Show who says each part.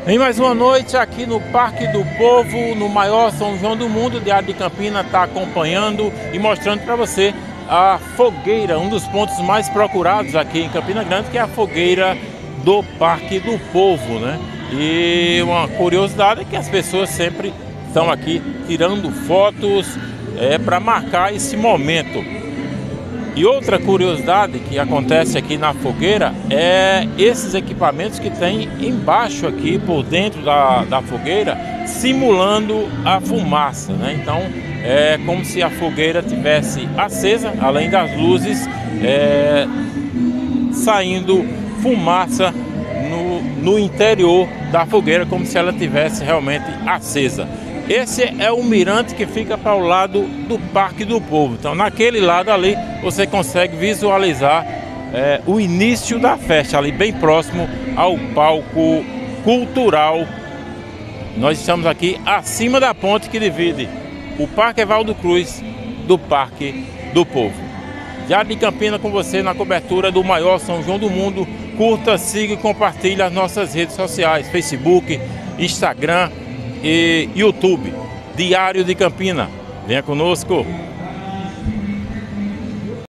Speaker 1: Em mais uma noite aqui no Parque do Povo, no maior São João do mundo, Diário de Campina está acompanhando e mostrando para você a fogueira, um dos pontos mais procurados aqui em Campina Grande, que é a fogueira do Parque do Povo, né? E uma curiosidade é que as pessoas sempre estão aqui tirando fotos para marcar esse momento. E outra curiosidade que acontece aqui na fogueira é esses equipamentos que tem embaixo aqui, por dentro da fogueira, simulando a fumaça, né? Então é como se a fogueira tivesse acesa, além das luzes, saindo fumaça no interior da fogueira, como se ela tivesse realmente acesa. Esse é o mirante que fica para o lado do Parque do Povo. Então, naquele lado ali, você consegue visualizar o início da festa, ali bem próximo ao palco cultural. Nós estamos aqui acima da ponte que divide o Parque Evaldo Cruz do Parque do Povo. Diário de Campina com você na cobertura do maior São João do mundo. Curta, siga e compartilhe as nossas redes sociais, Facebook, Instagram e YouTube. Diário de Campina. Venha conosco.